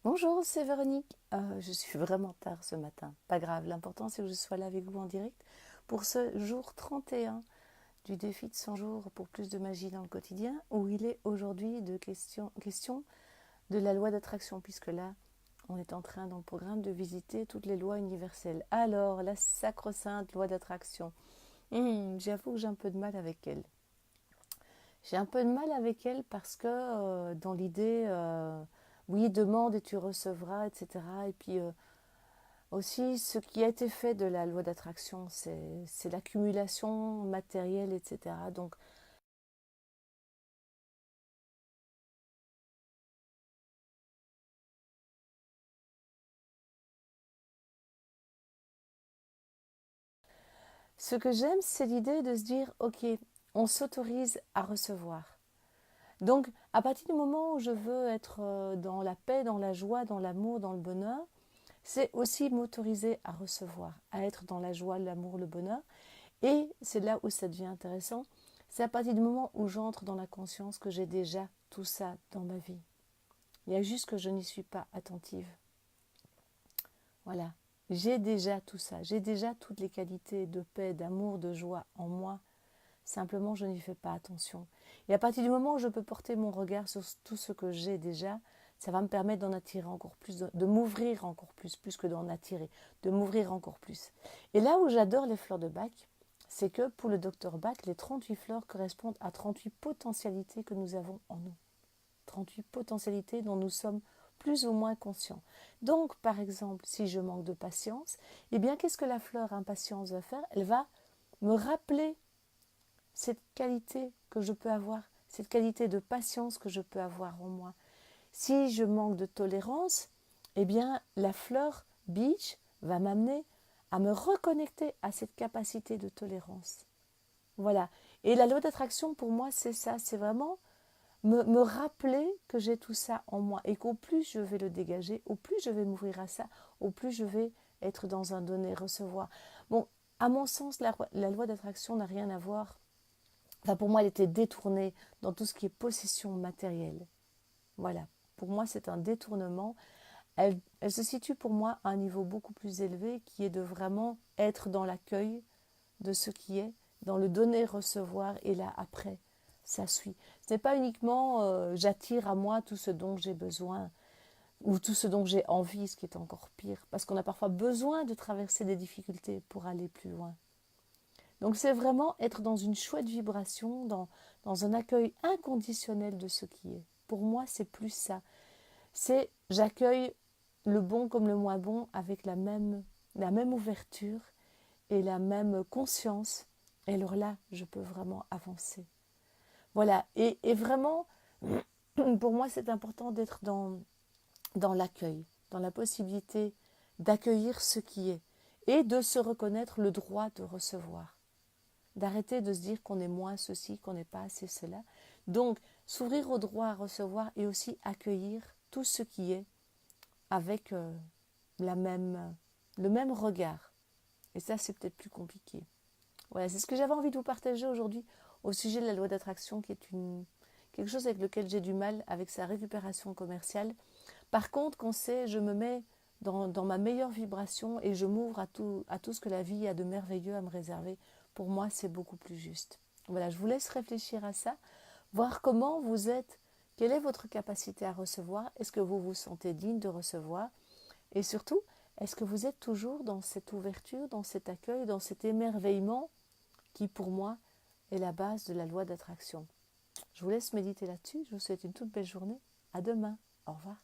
Bonjour, c'est Véronique. Je suis vraiment tard ce matin. Pas grave, l'important c'est que je sois là avec vous en direct pour ce jour 31 du défi de 100 jours pour plus de magie dans le quotidien, où il est aujourd'hui de question de la loi d'attraction, puisque là, on est en train dans le programme de visiter toutes les lois universelles. Alors, la sacro-sainte loi d'attraction. J'avoue que j'ai un peu de mal avec elle. J'ai un peu de mal avec elle parce que dans l'idée, oui, demande et tu recevras, etc. Et puis aussi, ce qui a été fait de la loi d'attraction, c'est l'accumulation matérielle, etc. Donc, ce que j'aime, c'est l'idée de se dire, ok, on s'autorise à recevoir. Donc, à partir du moment où je veux être dans la paix, dans la joie, dans l'amour, dans le bonheur, c'est aussi m'autoriser à recevoir, à être dans la joie, l'amour, le bonheur. Et c'est là où ça devient intéressant. C'est à partir du moment où j'entre dans la conscience que j'ai déjà tout ça dans ma vie. Il y a juste que je n'y suis pas attentive. Voilà. J'ai déjà tout ça. J'ai déjà toutes les qualités de paix, d'amour, de joie en moi. Simplement, je n'y fais pas attention. Et à partir du moment où je peux porter mon regard sur tout ce que j'ai déjà, ça va me permettre d'en attirer encore plus, de m'ouvrir encore plus que d'en attirer, de m'ouvrir encore plus. Et là où j'adore les fleurs de Bach, c'est que pour le docteur Bach, les 38 fleurs correspondent à 38 potentialités que nous avons en nous. 38 potentialités dont nous sommes plus ou moins conscients. Donc, par exemple, si je manque de patience, eh bien, qu'est-ce que la fleur impatience va faire? Elle va me rappeler cette qualité que je peux avoir, cette qualité de patience que je peux avoir en moi. Si je manque de tolérance, eh bien, la fleur beach va m'amener à me reconnecter à cette capacité de tolérance. Voilà. Et la loi d'attraction, pour moi, c'est ça. C'est vraiment me rappeler que j'ai tout ça en moi et qu'au plus je vais le dégager, au plus je vais m'ouvrir à ça, au plus je vais être dans un donner-recevoir. Bon, à mon sens, la loi d'attraction n'a rien à voir. Enfin, pour moi, elle était détournée dans tout ce qui est possession matérielle. Voilà. Pour moi, c'est un détournement. Elle se situe pour moi à un niveau beaucoup plus élevé qui est de vraiment être dans l'accueil de ce qui est, dans le donner-recevoir et là après, ça suit. Ce n'est pas uniquement j'attire à moi tout ce dont j'ai besoin ou tout ce dont j'ai envie, ce qui est encore pire, parce qu'on a parfois besoin de traverser des difficultés pour aller plus loin. Donc c'est vraiment être dans une chouette vibration, dans un accueil inconditionnel de ce qui est. Pour moi, c'est plus ça. C'est j'accueille le bon comme le moins bon avec la même ouverture et la même conscience. Et alors là, je peux vraiment avancer. Voilà. Et vraiment, pour moi, c'est important d'être dans l'accueil, dans la possibilité d'accueillir ce qui est et de se reconnaître le droit de recevoir. D'arrêter de se dire qu'on est moins ceci, qu'on n'est pas assez cela. Donc, s'ouvrir au droit à recevoir et aussi accueillir tout ce qui est avec la même, le même regard. Et ça, c'est peut-être plus compliqué. Voilà, c'est ce que j'avais envie de vous partager aujourd'hui au sujet de la loi d'attraction, qui est quelque chose avec lequel j'ai du mal avec sa récupération commerciale. Par contre, quand c'est, je me mets dans ma meilleure vibration et je m'ouvre à tout ce que la vie a de merveilleux à me réserver, pour moi, c'est beaucoup plus juste. Voilà, je vous laisse réfléchir à ça, voir comment vous êtes, quelle est votre capacité à recevoir, est-ce que vous vous sentez digne de recevoir, et surtout, est-ce que vous êtes toujours dans cette ouverture, dans cet accueil, dans cet émerveillement qui, pour moi, est la base de la loi d'attraction. Je vous laisse méditer là-dessus. Je vous souhaite une toute belle journée. À demain. Au revoir.